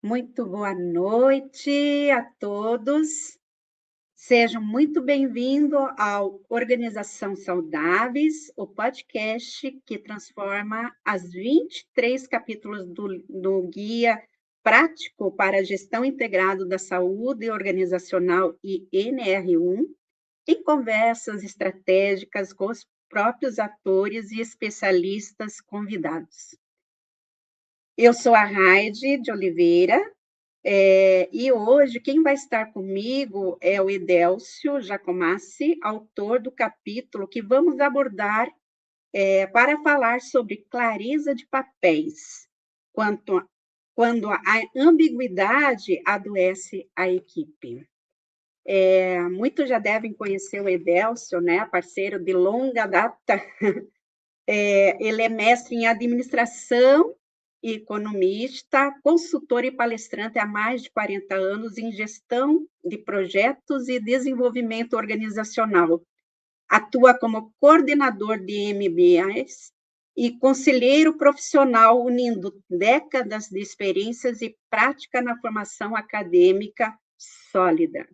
Muito boa noite a todos. Sejam muito bem-vindos ao Organização Saudáveis, o podcast que transforma as 23 capítulos do Guia Prático para a Gestão Integrada da Saúde Organizacional e NR1 em conversas estratégicas com os próprios atores e especialistas convidados. Eu sou a Raide de Oliveira, e hoje quem vai estar comigo é o Edélcio Jacomassi, autor do capítulo que vamos abordar para falar sobre clareza de papéis, quando a ambiguidade adoece a equipe. Muitos já devem conhecer o Edélcio, né, parceiro de longa data. Ele é mestre em administração, economista, consultor e palestrante há mais de 40 anos em gestão de projetos e desenvolvimento organizacional. Atua como coordenador de MBAs e conselheiro profissional, unindo décadas de experiências e prática na formação acadêmica sólida.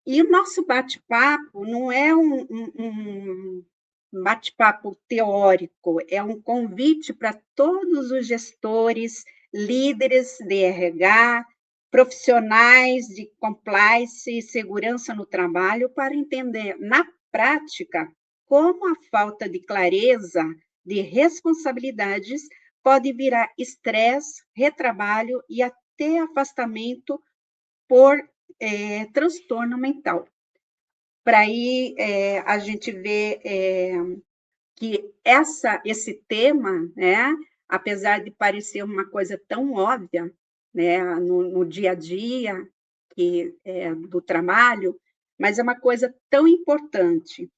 E o nosso bate-papo não é um bate-papo teórico, é um convite para todos os gestores, líderes de RH, profissionais de compliance e segurança no trabalho, para entender, na prática, como a falta de clareza de responsabilidades pode virar estresse, retrabalho e até afastamento por transtorno mental. Para aí a gente vê que esse tema, né, apesar de parecer uma coisa tão óbvia, né, no dia a dia do trabalho, mas é uma coisa tão importante.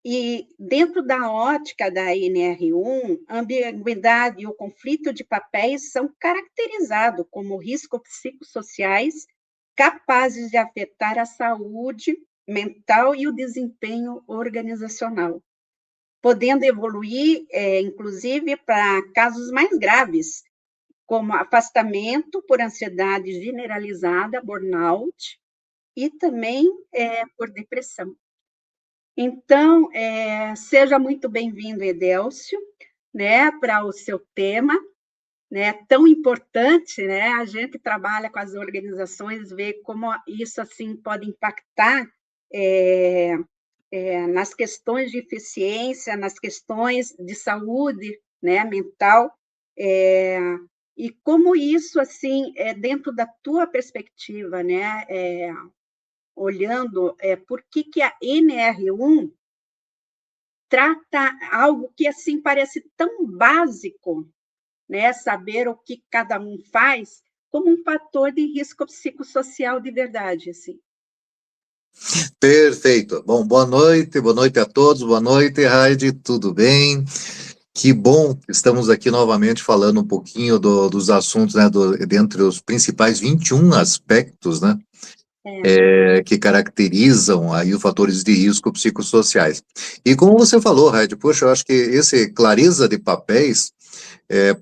E dentro da ótica da NR1, a ambiguidade e o conflito de papéis são caracterizados como riscos psicossociais capazes de afetar a saúde mental e o desempenho organizacional, podendo evoluir, inclusive, para casos mais graves, como afastamento por ansiedade generalizada, burnout, e também por depressão. Então, seja muito bem-vindo, Edélcio, né, para o seu tema, né, tão importante, né, a gente trabalha com as organizações, vê como isso, assim, pode impactar nas questões de eficiência, nas questões de saúde, né, mental, e como isso, assim, dentro da tua perspectiva, né, olhando por que a NR1 trata algo que, assim, parece tão básico, né, saber o que cada um faz, como um fator de risco psicossocial de verdade, assim. Perfeito. Bom, boa noite a todos, boa noite, Raide, tudo bem? Que bom que estamos aqui novamente falando um pouquinho dos assuntos, né, dentre os principais 21 aspectos, né, que caracterizam aí os fatores de risco psicossociais. E como você falou, Raide, poxa, eu acho que esse clareza de papéis,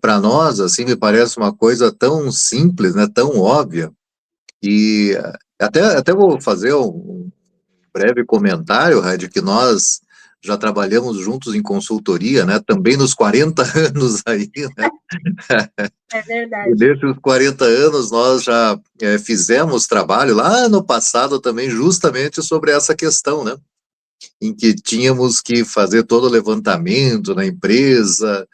para nós, assim, me parece uma coisa tão simples, né, tão óbvia, e até vou fazer um breve comentário, Raid, que nós já trabalhamos juntos em consultoria, né, também nos 40 anos aí, né, É e verdade. nesses 40 anos nós já fizemos trabalho lá no passado também justamente sobre essa questão, né, em que tínhamos que fazer todo o levantamento na empresa,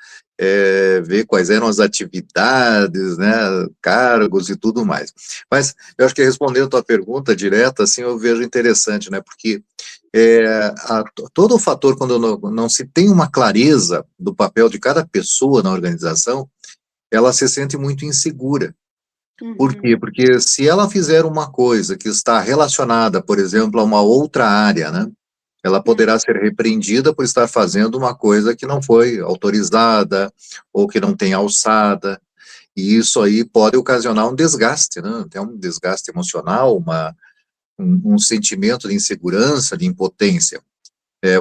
ver quais eram as atividades, né, cargos e tudo mais. Mas eu acho que respondendo a tua pergunta direta, assim, eu vejo interessante, né, porque todo o fator, quando não se tem uma clareza do papel de cada pessoa na organização, ela se sente muito insegura. Por quê? Porque se ela fizer uma coisa que está relacionada, por exemplo, a uma outra área, né, ela poderá ser repreendida por estar fazendo uma coisa que não foi autorizada ou que não tem alçada, e isso aí pode ocasionar um desgaste, né, até um desgaste emocional, um sentimento de insegurança, de impotência.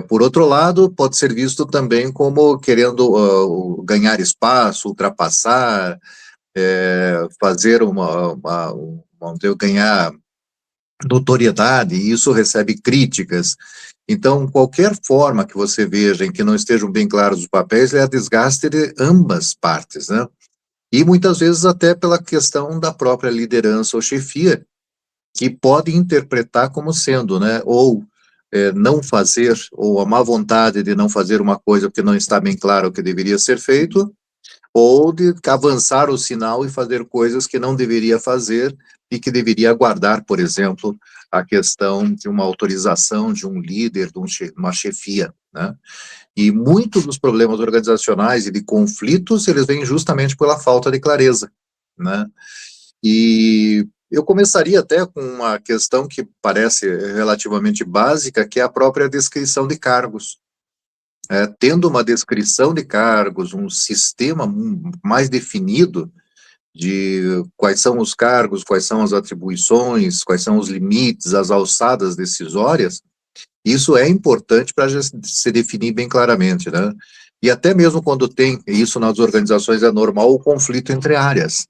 Por outro lado, pode ser visto também como querendo ganhar espaço, ultrapassar, fazer vamos dizer, ganhar notoriedade, e isso recebe críticas. Então, qualquer forma que você veja em que não estejam bem claros os papéis, é a desgaste de ambas partes, né? E muitas vezes até pela questão da própria liderança ou chefia, que pode interpretar como sendo, né, ou não fazer, ou a má vontade de não fazer uma coisa porque não está bem claro o que deveria ser feito, ou de avançar o sinal e fazer coisas que não deveria fazer e que deveria aguardar, por exemplo, a questão de uma autorização de um líder, de uma chefia, né? E muitos dos problemas organizacionais e de conflitos, eles vêm justamente pela falta de clareza, né? E eu começaria até com uma questão que parece relativamente básica, que é a própria descrição de cargos. Tendo uma descrição de cargos, um sistema mais definido de quais são os cargos, quais são as atribuições, quais são os limites, as alçadas decisórias, isso é importante para se definir bem claramente, né? E até mesmo quando tem isso nas organizações é normal o conflito entre áreas.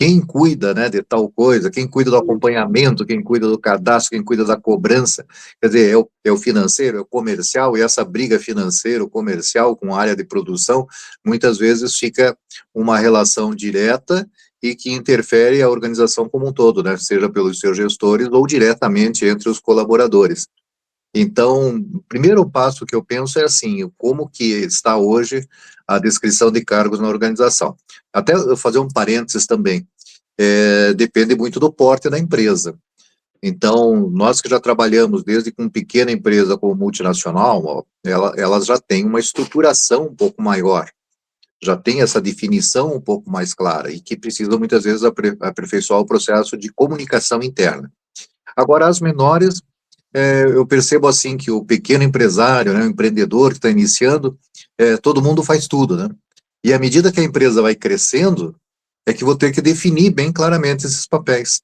Quem cuida, né, de tal coisa, quem cuida do acompanhamento, quem cuida do cadastro, quem cuida da cobrança, quer dizer, é o financeiro, é o comercial, e essa briga financeiro-comercial com a área de produção, muitas vezes fica uma relação direta e que interfere a organização como um todo, né, seja pelos seus gestores ou diretamente entre os colaboradores. Então, o primeiro passo que eu penso é assim, como que está hoje a descrição de cargos na organização. Até eu fazer um parênteses também, depende muito do porte da empresa. Então, nós que já trabalhamos desde com pequena empresa como multinacional, ó, elas já têm uma estruturação um pouco maior, já tem essa definição um pouco mais clara e que precisam muitas vezes aperfeiçoar o processo de comunicação interna. Agora, as menores, eu percebo assim que o pequeno empresário, né, o empreendedor que está iniciando, todo mundo faz tudo, né? E à medida que a empresa vai crescendo, é que vou ter que definir bem claramente esses papéis,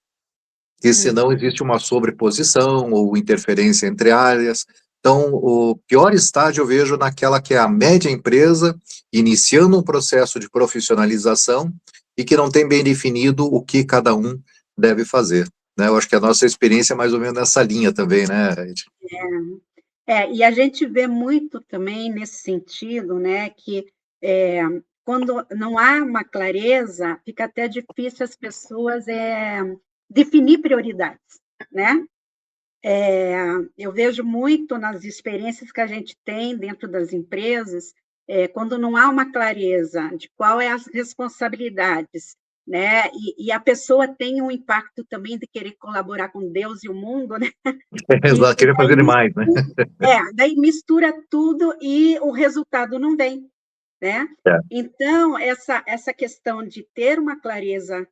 porque senão existe uma sobreposição ou interferência entre áreas. Então, o pior estágio eu vejo naquela que é a média empresa, iniciando um processo de profissionalização e que não tem bem definido o que cada um deve fazer, né? Eu acho que a nossa experiência é mais ou menos nessa linha também, né? E a gente vê muito também nesse sentido, né, que quando não há uma clareza, fica até difícil as pessoas definir prioridades, né? Eu vejo muito nas experiências que a gente tem dentro das empresas, quando não há uma clareza de qual é as responsabilidades, né? E a pessoa tem um impacto também de querer colaborar com Deus e o mundo, né? Exato, queria fazer demais, né? Daí mistura tudo e o resultado não vem, né? Então, essa questão de ter uma clareza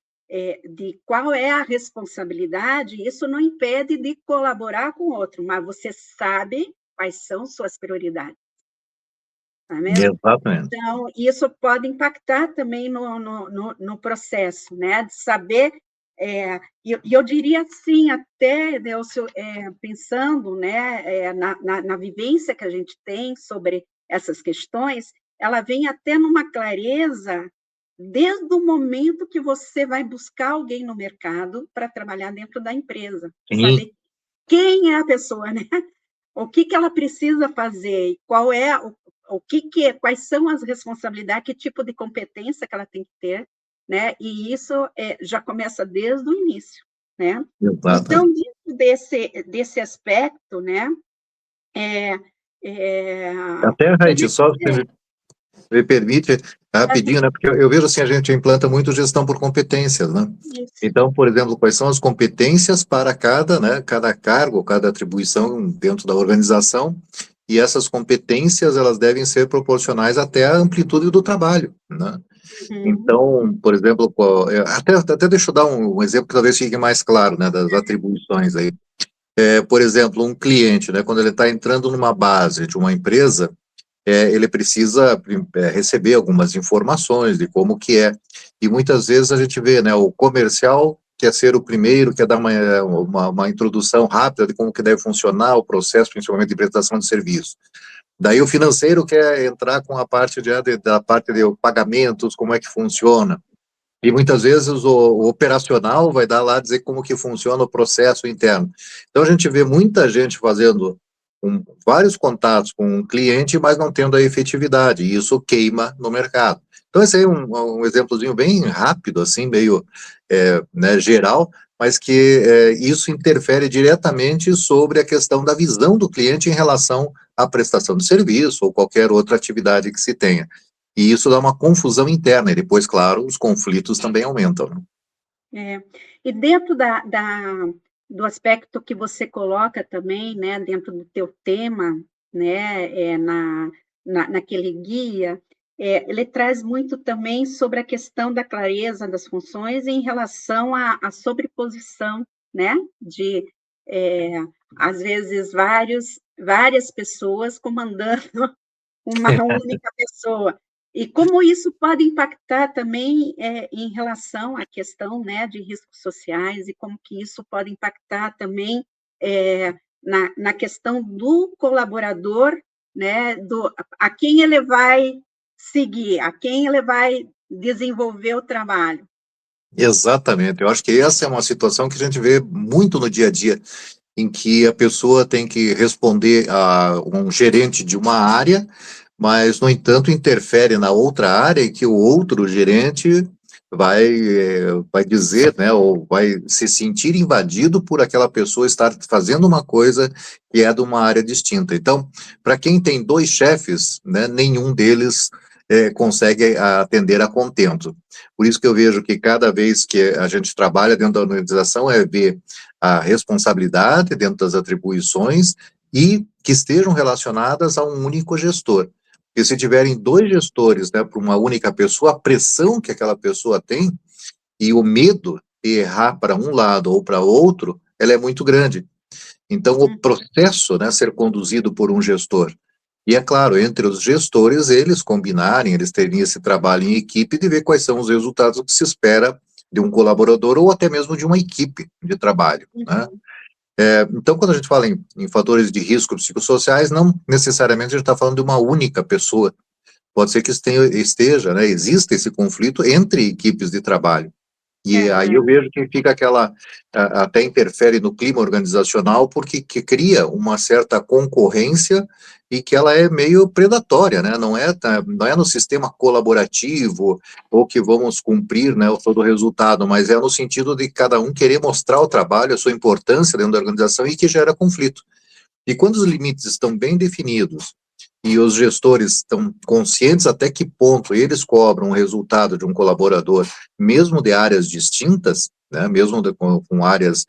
de qual é a responsabilidade, isso não impede de colaborar com o outro, mas você sabe quais são suas prioridades. Tá vendo? Exatamente. Então, isso pode impactar também no processo, né? De saber, e eu diria assim, até, Nelson, pensando, né, na vivência que a gente tem sobre essas questões, ela vem até numa clareza desde o momento que você vai buscar alguém no mercado para trabalhar dentro da empresa. Sim. Saber quem é a pessoa, né? O que ela precisa fazer, qual é quais são as responsabilidades, que tipo de competência que ela tem que ter, né? E isso já começa desde o início, né? Exato. Então, dentro desse aspecto, né? Até, Raíssa, só me permite, rapidinho, né? Porque eu vejo assim, a gente implanta muito gestão por competências, né? Isso. Então, por exemplo, quais são as competências para cada, né, cada cargo, cada atribuição dentro da organização, e essas competências, elas devem ser proporcionais até à amplitude do trabalho, né? Então, por exemplo, até deixa eu dar um exemplo que talvez fique mais claro, né, das atribuições aí. Por exemplo, um cliente, né, quando ele está entrando numa base de uma empresa, ele precisa receber algumas informações de como que é. E muitas vezes a gente vê, né, o comercial quer ser o primeiro, quer dar uma introdução rápida de como que deve funcionar o processo, principalmente de prestação de serviço. Daí o financeiro quer entrar com a parte da parte de pagamentos, como é que funciona. E muitas vezes o operacional vai dar lá dizer como que funciona o processo interno. Então a gente vê muita gente fazendo vários contatos com um cliente, mas não tendo a efetividade, e isso queima no mercado. Então esse aí é um exemplozinho bem rápido, assim, meio né, geral, mas que isso interfere diretamente sobre a questão da visão do cliente em relação à prestação de serviço ou qualquer outra atividade que se tenha. E isso dá uma confusão interna, e depois, claro, os conflitos também aumentam. Né? E dentro do aspecto que você coloca também, né, dentro do teu tema, né, naquele guia, ele traz muito também sobre a questão da clareza das funções em relação à sobreposição, né, de, às vezes, várias pessoas comandando uma única pessoa. E como isso pode impactar também em relação à questão, né, de riscos sociais, e como que isso pode impactar também na questão do colaborador, né, a quem ele vai seguir, a quem ele vai desenvolver o trabalho. Exatamente, eu acho que essa é uma situação que a gente vê muito no dia a dia, em que a pessoa tem que responder a um gerente de uma área, mas, no entanto, interfere na outra área e que o outro gerente vai dizer, né, ou vai se sentir invadido por aquela pessoa estar fazendo uma coisa que é de uma área distinta. Então, para quem tem dois chefes, né, nenhum deles consegue atender a contento. Por isso que eu vejo que cada vez que a gente trabalha dentro da organização é ver a responsabilidade dentro das atribuições e que estejam relacionadas a um único gestor. Porque se tiverem dois gestores, né, para uma única pessoa, a pressão que aquela pessoa tem e o medo de errar para um lado ou para outro, ela é muito grande. Então, o processo, né, ser conduzido por um gestor. E é claro, entre os gestores, eles combinarem, eles terem esse trabalho em equipe de ver quais são os resultados que se espera de um colaborador ou até mesmo de uma equipe de trabalho, né? Então, quando a gente fala em fatores de risco psicossociais, não necessariamente a gente está falando de uma única pessoa. Pode ser que esteja, né, exista esse conflito entre equipes de trabalho. E aí eu vejo que fica até interfere no clima organizacional, porque que cria uma certa concorrência e que ela é meio predatória, né? Não é no sistema colaborativo ou que vamos cumprir, né, todo o resultado, mas é no sentido de cada um querer mostrar o trabalho, a sua importância dentro da organização e que gera conflito. E quando os limites estão bem definidos e os gestores estão conscientes até que ponto eles cobram o resultado de um colaborador, mesmo de áreas distintas, né, mesmo com áreas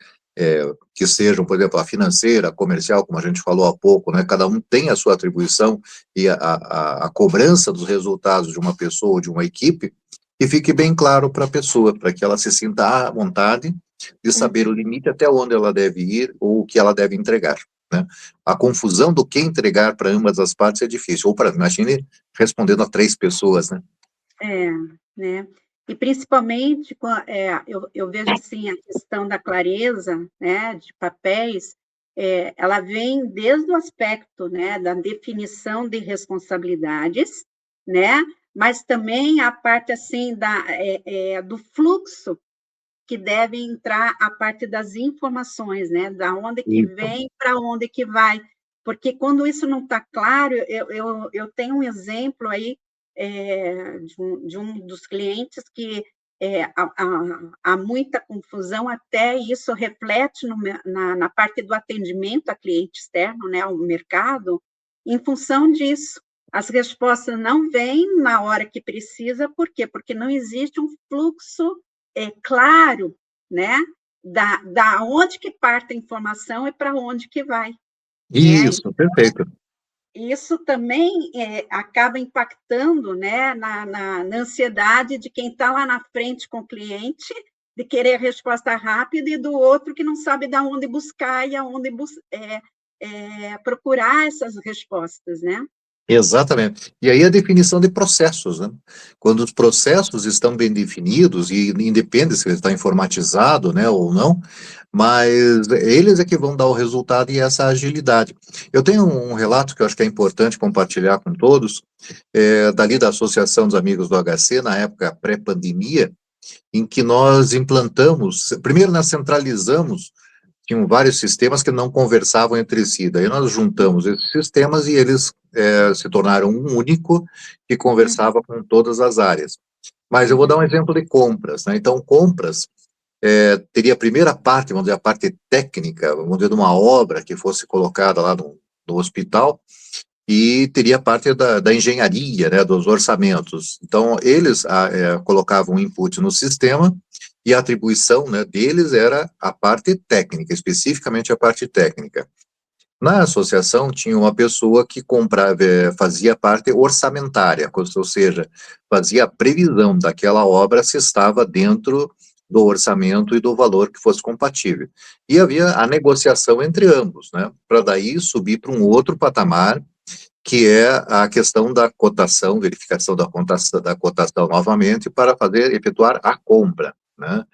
que sejam, por exemplo, a financeira, a comercial, como a gente falou há pouco, né, cada um tem a sua atribuição e a cobrança dos resultados de uma pessoa ou de uma equipe, e fique bem claro para a pessoa, para que ela se sinta à vontade de saber o limite até onde ela deve ir ou o que ela deve entregar. Né? A confusão do que entregar para ambas as partes é difícil, ou para, imagine, respondendo a 3 pessoas, né? Né? E principalmente, eu vejo assim, a questão da clareza, né, de papéis, ela vem desde o aspecto, né, da definição de responsabilidades, né, mas também a parte assim do fluxo que deve entrar a parte das informações, né? Da onde que Isso. vem, para onde que vai. Porque quando isso não está claro, eu tenho um exemplo aí de um dos clientes que há muita confusão, até isso reflete na parte do atendimento a cliente externo, né, ao mercado, em função disso. As respostas não vêm na hora que precisa, por quê? Porque não existe um fluxo claro, né, da onde que parte a informação e para onde que vai. Né? Isso, perfeito. Isso também acaba impactando, né, na ansiedade de quem está lá na frente com o cliente, de querer a resposta rápida, e do outro que não sabe de onde buscar e aonde procurar essas respostas, né? Exatamente. E aí a definição de processos, né? Quando os processos estão bem definidos, e independe se ele está informatizado, né, ou não, mas eles é que vão dar o resultado e essa agilidade. Eu tenho um relato que eu acho que é importante compartilhar com todos, dali da Associação dos Amigos do HC, na época pré-pandemia, em que nós implantamos, primeiro nós centralizamos, tinham vários sistemas que não conversavam entre si, daí nós juntamos esses sistemas e eles se tornaram um único que Uhum, conversava com todas as áreas. Mas eu vou dar um uhum, exemplo de compras, né? Então, compras teria a primeira parte, vamos dizer, a parte técnica, vamos dizer, de uma obra que fosse colocada lá no hospital, e teria a parte da engenharia, né, dos orçamentos. Então, eles colocavam um input no sistema e a atribuição, né, deles era a parte técnica, especificamente a parte técnica. Na associação, tinha uma pessoa que comprava, fazia a parte orçamentária, ou seja, fazia a previsão daquela obra se estava dentro do orçamento e do valor que fosse compatível. E havia a negociação entre ambos, né, para daí subir para um outro patamar, que é a questão da cotação, verificação da cotação novamente, para fazer, efetuar a compra, né?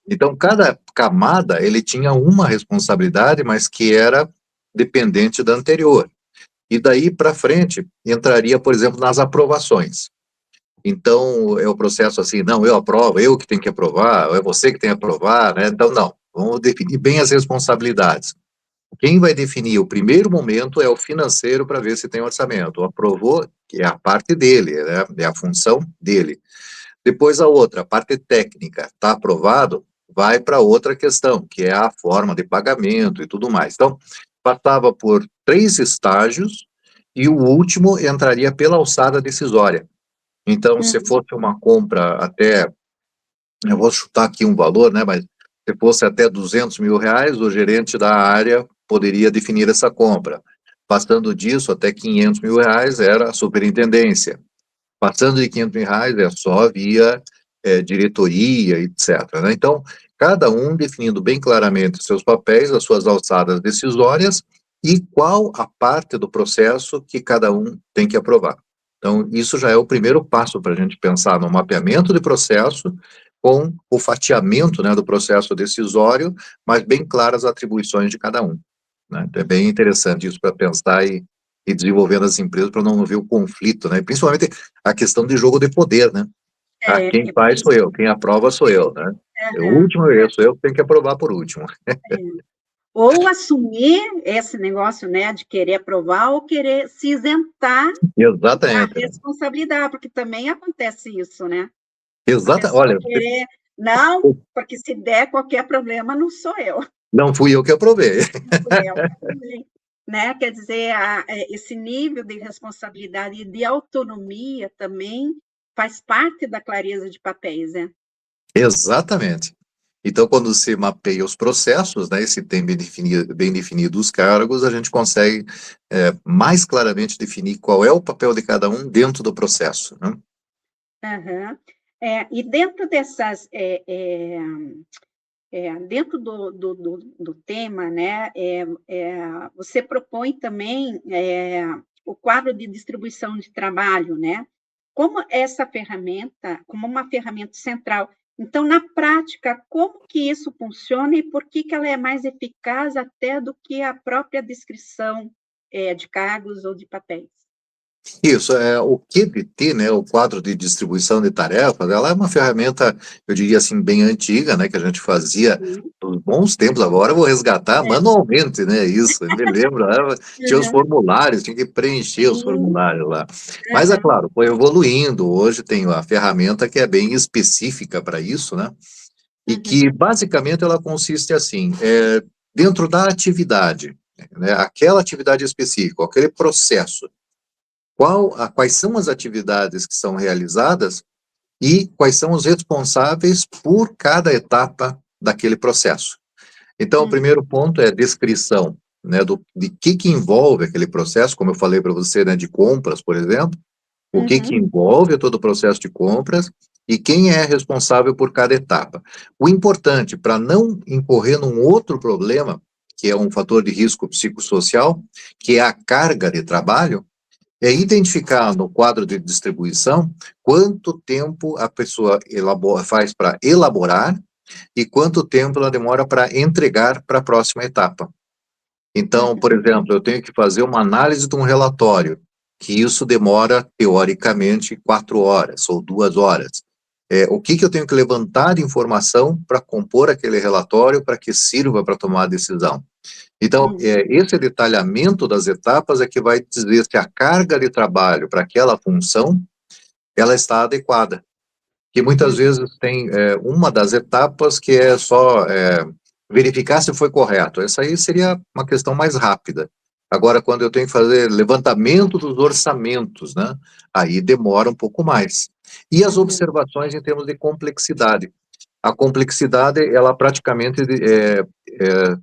Então, cada camada, ele tinha uma responsabilidade, mas que era dependente da anterior. E daí para frente, entraria, por exemplo, nas aprovações. Então, é o processo assim, não, eu aprovo, eu que tenho que aprovar, ou é você que tem que aprovar, né? Então, não, vamos definir bem as responsabilidades. Quem vai definir o primeiro momento é o financeiro para ver se tem orçamento. Aprovou, que é a parte dele, né? É a função dele. Depois a outra, a parte técnica, está aprovado, vai para outra questão, que é a forma de pagamento e tudo mais. Então, passava por 3 estágios e o último entraria pela alçada decisória. Então, se uhum, fosse uma compra até, eu vou chutar aqui um valor, né, mas se fosse até R$ 200.000, o gerente da área poderia definir essa compra. Passando disso, até R$ 500.000 era a superintendência. Passando de R$ 500.000 é só via diretoria, etc., né? Então, cada um definindo bem claramente os seus papéis, as suas alçadas decisórias e qual a parte do processo que cada um tem que aprovar. Então, isso já é o primeiro passo para a gente pensar no mapeamento de processo com o fatiamento, né, do processo decisório, mas bem claras as atribuições de cada um, né? Então, é bem interessante isso para pensar e desenvolvendo as empresas para não haver o conflito, né? Principalmente a questão de jogo de poder, né? Ah, quem é faz sou eu, quem aprova sou eu, né? É o aham, último, eu sou eu que tenho que aprovar por último. é. Ou assumir esse negócio, né, de querer aprovar ou querer se isentar da Exatamente. responsabilidade, porque também acontece isso, né? A Exata, pessoa olha, querer, não, porque se der qualquer problema, não sou eu, não fui eu que aprovei. não fui eu. Né? Quer dizer, esse nível de responsabilidade e de autonomia também faz parte da clareza de papéis, né? Exatamente. Então, quando se mapeia os processos, né, e se tem bem definido os cargos, a gente consegue mais claramente definir qual é o papel de cada um dentro do processo, né? Uhum. E dentro dessas, dentro do tema, né, você propõe também o quadro de distribuição de trabalho, né? Como essa ferramenta, como uma ferramenta central. Então, na prática, como que isso funciona e por que que ela é mais eficaz até do que a própria descrição de cargos ou de papéis? Isso, o QDT, né, o quadro de distribuição de tarefas, ela é uma ferramenta, eu diria assim, bem antiga, né, que a gente fazia Uhum. nos bons tempos, agora eu vou resgatar É. manualmente, né, isso, eu me lembro, tinha os Uhum. formulários, tinha que preencher os Sim. formulários lá, mas é Uhum. claro, foi evoluindo, hoje tem a ferramenta que é bem específica para isso, né, e que Uhum. basicamente ela consiste assim, dentro da atividade, né, aquela atividade específica, aquele processo, quais são as atividades que são realizadas e quais são os responsáveis por cada etapa daquele processo. Então, o Uhum. primeiro ponto é a descrição, né, de que envolve aquele processo, como eu falei para você, né, de compras, por exemplo, o que Uhum. envolve todo o processo de compras e quem é responsável por cada etapa. O importante, para não incorrer num outro problema, que é um fator de risco psicossocial, que é a carga de trabalho, é identificar no quadro de distribuição quanto tempo a pessoa faz para elaborar e quanto tempo ela demora para entregar para a próxima etapa. Então, por exemplo, eu tenho que fazer uma análise de um relatório, que isso demora, teoricamente, 4 horas ou 2 horas. O que eu tenho que levantar de informação para compor aquele relatório para que sirva para tomar a decisão? Então, esse detalhamento das etapas é que vai dizer se a carga de trabalho para aquela função, ela está adequada. Que muitas vezes tem uma das etapas que é só verificar se foi correto. Essa aí seria uma questão mais rápida. Agora, quando eu tenho que fazer levantamento dos orçamentos, né, aí demora um pouco mais. E as observações em termos de complexidade. A complexidade, ela praticamente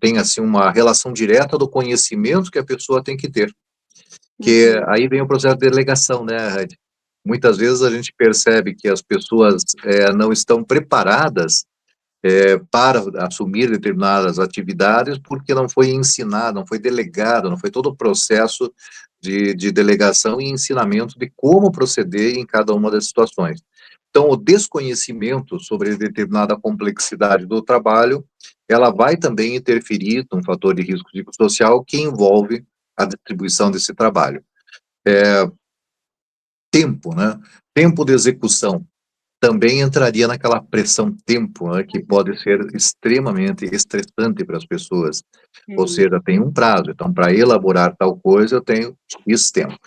tem assim uma relação direta do conhecimento que a pessoa tem que ter. Que aí vem o processo de delegação, né, Raid? Muitas vezes a gente percebe que as pessoas não estão preparadas para assumir determinadas atividades porque não foi ensinado, não foi delegado, não foi todo o processo de delegação e ensinamento de como proceder em cada uma das situações. Então, o desconhecimento sobre determinada complexidade do trabalho, ela vai também interferir num fator de risco psicossocial que envolve a distribuição desse trabalho. Tempo, né? Tempo de execução também entraria naquela pressão tempo, né, que pode ser extremamente estressante para as pessoas. Ou seja, tem um prazo, então para elaborar tal coisa eu tenho esse tempo.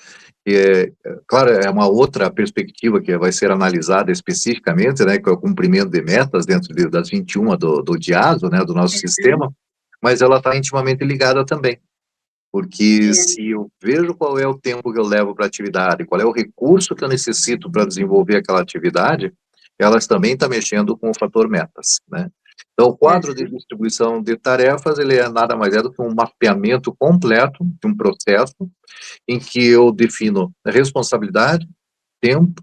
Claro, é uma outra perspectiva que vai ser analisada especificamente, né, que é o cumprimento de metas dentro das 21 do DIASO, né, do nosso sistema, mas ela está intimamente ligada também. Porque se eu vejo qual é o tempo que eu levo para a atividade, qual é o recurso que eu necessito para desenvolver aquela atividade, elas também estão mexendo com o fator metas, né? Então, o quadro de distribuição de tarefas, ele é nada mais do que um mapeamento completo de um processo em que eu defino responsabilidade, tempo,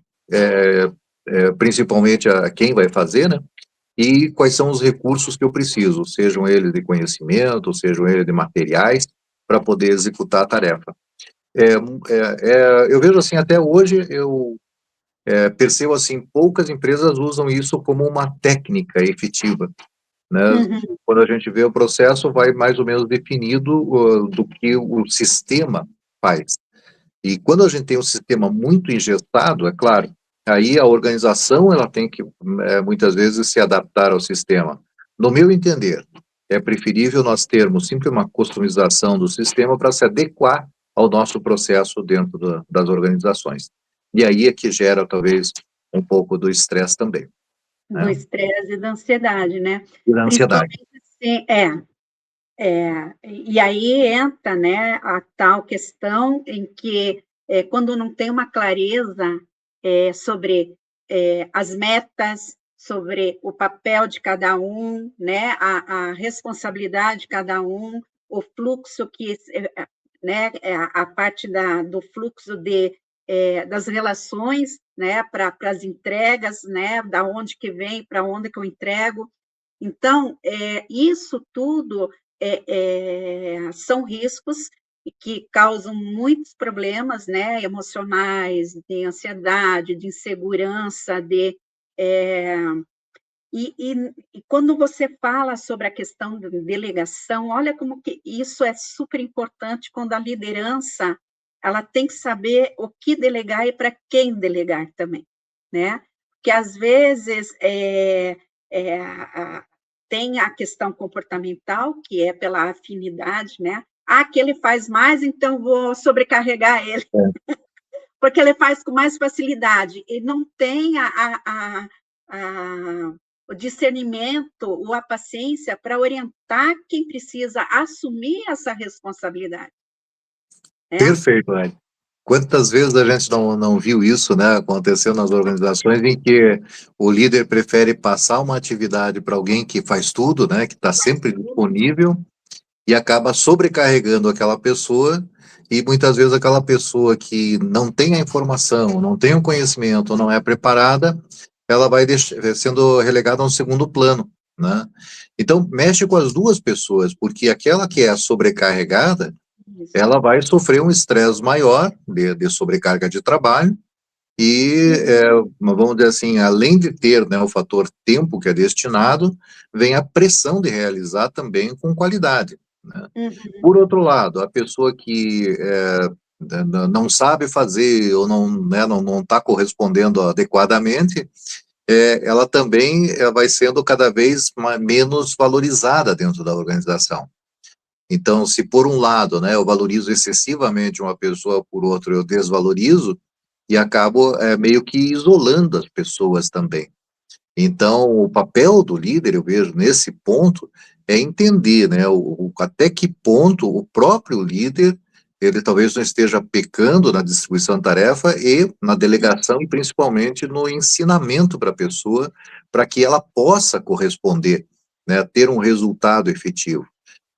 principalmente a quem vai fazer, né? E quais são os recursos que eu preciso, sejam eles de conhecimento, sejam eles de materiais, para poder executar a tarefa. Eu vejo assim, até hoje, eu percebo assim, poucas empresas usam isso como uma técnica efetiva, né? Quando a gente vê o processo, vai mais ou menos definido do que o sistema faz. E quando a gente tem um sistema muito engessado, é claro, aí a organização ela tem que, muitas vezes, se adaptar ao sistema. No meu entender, é preferível nós termos sempre uma customização do sistema para se adequar ao nosso processo dentro das organizações. E aí é que gera, talvez, um pouco do estresse também. Né? Do estresse e da ansiedade, né? E da ansiedade. Assim, e aí entra, né, a tal questão em que, quando não tem uma clareza sobre as metas, sobre o papel de cada um, né, a responsabilidade de cada um, o fluxo que, né, a parte do fluxo das relações, né, para as entregas, né, da onde que vem, para onde que eu entrego. Então, isso tudo são riscos que causam muitos problemas, né, emocionais, de ansiedade, de insegurança, e quando você fala sobre a questão da delegação, olha como que isso é super importante quando a liderança ela tem que saber o que delegar e para quem delegar também, né? Porque às vezes tem a questão comportamental, que é pela afinidade, né? Que ele faz mais, então vou sobrecarregar ele. Porque ele faz com mais facilidade. E não tem o discernimento ou a paciência para orientar quem precisa assumir essa responsabilidade. Perfeito, né? Quantas vezes a gente não viu isso, né, acontecer nas organizações em que o líder prefere passar uma atividade para alguém que faz tudo, né, que está sempre disponível e acaba sobrecarregando aquela pessoa e muitas vezes aquela pessoa que não tem a informação, não tem o conhecimento, não é preparada, ela vai sendo relegada a um segundo plano, né? Então, mexe com as duas pessoas, porque aquela que é sobrecarregada, Isso. ela vai sofrer um estresse maior de sobrecarga de trabalho e, vamos dizer assim, além de ter, né, o fator tempo que é destinado, vem a pressão de realizar também com qualidade, né? Uhum. Por outro lado, a pessoa que não sabe fazer ou não, né, não está correspondendo adequadamente, ela também vai sendo cada vez menos valorizada dentro da organização. Então, se por um lado, né, eu valorizo excessivamente uma pessoa, por outro eu desvalorizo, e acabo meio que isolando as pessoas também. Então, o papel do líder, eu vejo nesse ponto, é entender, né, até que ponto o próprio líder, ele talvez não esteja pecando na distribuição de tarefa e na delegação, e principalmente no ensinamento para a pessoa, para que ela possa corresponder, né, ter um resultado efetivo.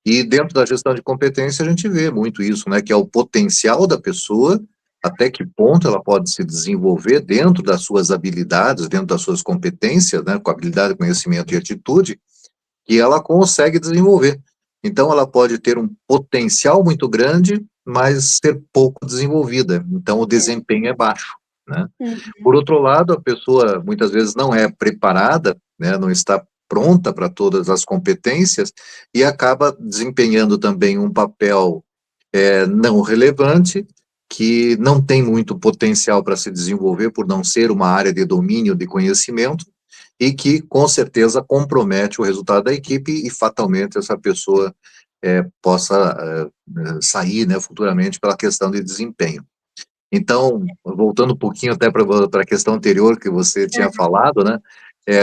E dentro da gestão de competência a gente vê muito isso, né, que é o potencial da pessoa, até que ponto ela pode se desenvolver dentro das suas habilidades, dentro das suas competências, né, com habilidade, conhecimento e atitude, que ela consegue desenvolver. Então ela pode ter um potencial muito grande, mas ser pouco desenvolvida. Então o desempenho é baixo, né? Por Uhum. outro lado, a pessoa muitas vezes não é preparada, né, não está pronta para todas as competências e acaba desempenhando também um papel não relevante, que não tem muito potencial para se desenvolver por não ser uma área de domínio de conhecimento e que com certeza compromete o resultado da equipe e fatalmente essa pessoa possa sair, né, futuramente pela questão de desempenho. Então, voltando um pouquinho até para a questão anterior que você tinha falado, né,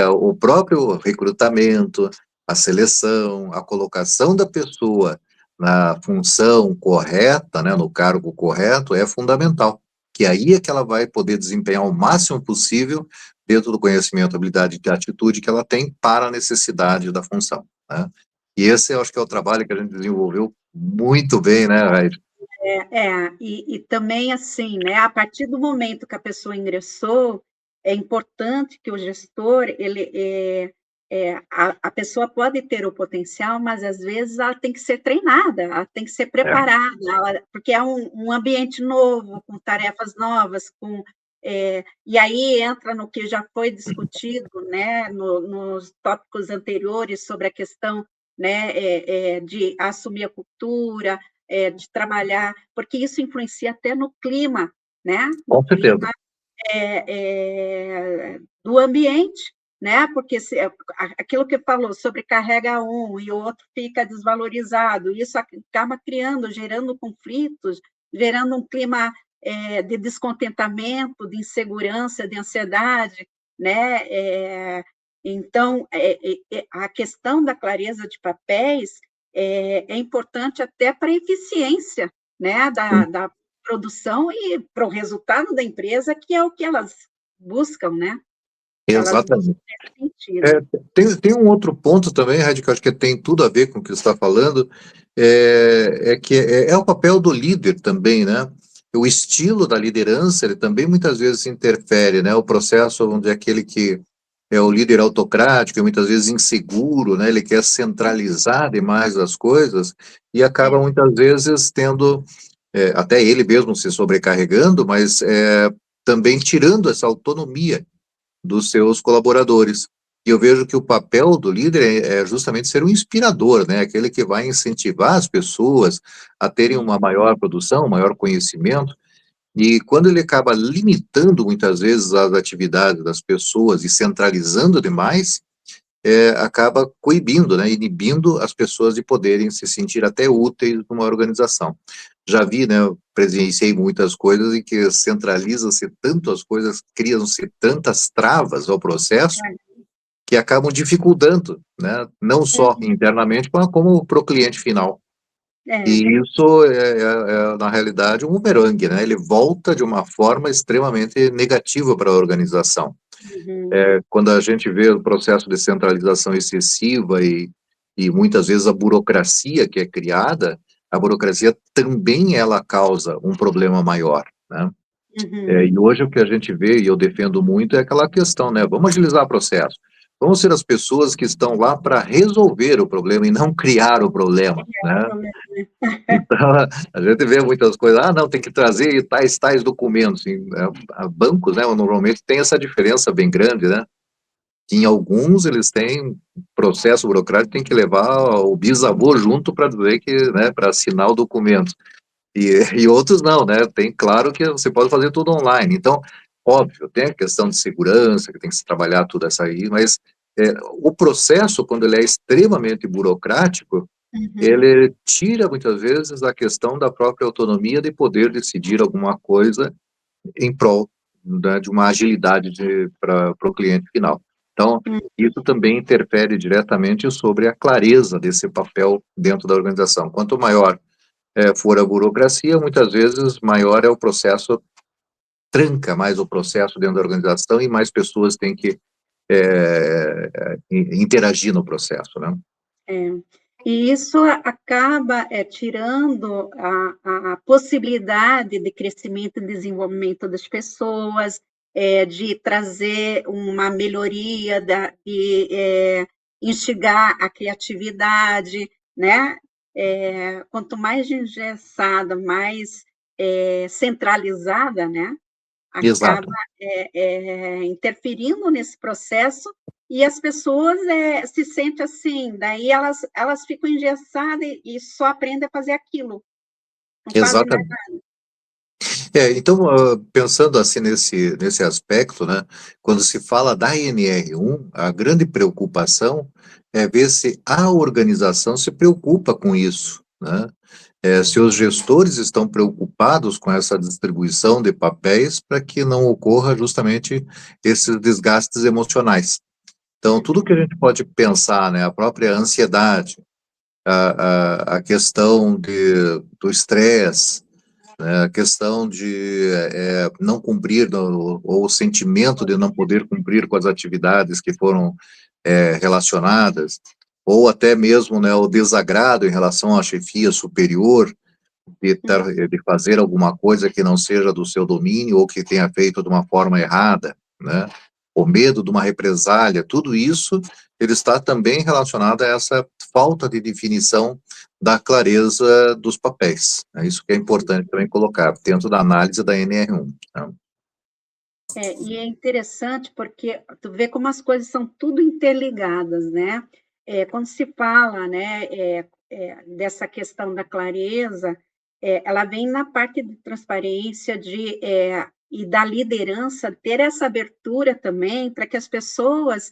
o próprio recrutamento, a seleção, a colocação da pessoa na função correta, né, no cargo correto, é fundamental, que aí é que ela vai poder desempenhar o máximo possível dentro do conhecimento, habilidade e atitude que ela tem para a necessidade da função, né. E esse eu acho que é o trabalho que a gente desenvolveu muito bem, né, Raíssa? E também, assim, né, a partir do momento que a pessoa ingressou, é importante que o gestor, a pessoa pode ter o potencial, mas às vezes ela tem que ser treinada, ela tem que ser É, preparada, porque é um ambiente novo, com tarefas novas, e aí entra no que já foi discutido, né, nos tópicos anteriores sobre a questão, né, de assumir a cultura, de trabalhar, porque isso influencia até no clima, né? No com certeza. clima do ambiente, né? Porque aquilo que falou, sobrecarrega um e o outro fica desvalorizado, isso acaba criando, gerando conflitos, gerando um clima de descontentamento, de insegurança, de ansiedade, né? Então, a questão da clareza de papéis é importante até para a eficiência, né, da produção e para o resultado da empresa, que é o que elas buscam, né? Elas buscam Exatamente. nesse sentido. Tem um outro ponto também, Rádio, que eu acho que tem tudo a ver com o que você está falando, que é o papel do líder também, né? O estilo da liderança, ele também muitas vezes interfere, né? O processo, vamos dizer, aquele que é o líder autocrático, e muitas vezes inseguro, né? Ele quer centralizar demais as coisas e acaba É, muitas vezes tendo, até ele mesmo se sobrecarregando, mas também tirando essa autonomia dos seus colaboradores. E eu vejo que o papel do líder é justamente ser um inspirador, né? Aquele que vai incentivar as pessoas a terem uma maior produção, um maior conhecimento. E quando ele acaba limitando muitas vezes as atividades das pessoas e centralizando demais, acaba coibindo, né, inibindo as pessoas de poderem se sentir até úteis numa organização. Já vi, né, presenciei muitas coisas em que centraliza-se tanto as coisas, criam-se tantas travas ao processo que acabam dificultando, né, não só internamente, mas como para o cliente final. é, E isso na realidade, um bumerangue, né, ele volta de uma forma extremamente negativa para a organização. uhum, Quando a gente vê o processo de centralização excessiva e muitas vezes a burocracia que é criada, a burocracia também ela causa um problema maior, né? uhum, E hoje o que a gente vê, e eu defendo muito, é aquela questão, né? Vamos agilizar o processo. Vamos ser as pessoas que estão lá para resolver o problema e não criar o problema, né? Então, a gente vê muitas coisas, não, tem que trazer tais documentos. Bancos, né, normalmente tem essa diferença bem grande, né? Em alguns, eles têm processo burocrático, tem que levar o bisavô junto para dizer que, né, para assinar o documento. E outros não, né? Tem, claro que você pode fazer tudo online. Então, óbvio, tem a questão de segurança, que tem que se trabalhar tudo essa aí, mas o processo, quando ele é extremamente burocrático, ele tira, muitas vezes, a questão da própria autonomia de poder decidir alguma coisa em prol, né, de uma agilidade para o cliente final. Então, isso também interfere diretamente sobre a clareza desse papel dentro da organização. Quanto maior for a burocracia, muitas vezes maior é o processo, tranca mais o processo dentro da organização e mais pessoas têm que interagir no processo, né? E isso acaba tirando a possibilidade de crescimento e desenvolvimento das pessoas, de trazer uma melhoria, de instigar a criatividade, né? Quanto mais engessada, mais centralizada, né? Exato. Acaba interferindo nesse processo e as pessoas se sentem assim, daí elas ficam engessadas e só aprendem a fazer aquilo, não fazem mais Exatamente. nada. Então, pensando assim nesse aspecto, né, quando se fala da NR1, a grande preocupação é ver se a organização se preocupa com isso, né? Se os gestores estão preocupados com essa distribuição de papéis para que não ocorra justamente esses desgastes emocionais. Então, tudo que a gente pode pensar, né, a própria ansiedade, a questão do estresse, né, a questão de não cumprir, ou o sentimento de não poder cumprir com as atividades que foram relacionadas, ou até mesmo, né, o desagrado em relação à chefia superior, de fazer alguma coisa que não seja do seu domínio ou que tenha feito de uma forma errada, né? O medo de uma represália, tudo isso, ele está também relacionado a essa falta de definição da clareza dos papéis. É isso que é importante também colocar dentro da análise da NR1. Né? E é interessante porque tu vê como as coisas são tudo interligadas, né? Quando se fala, né, dessa questão da clareza, ela vem na parte de transparência e da liderança, ter essa abertura também para que as pessoas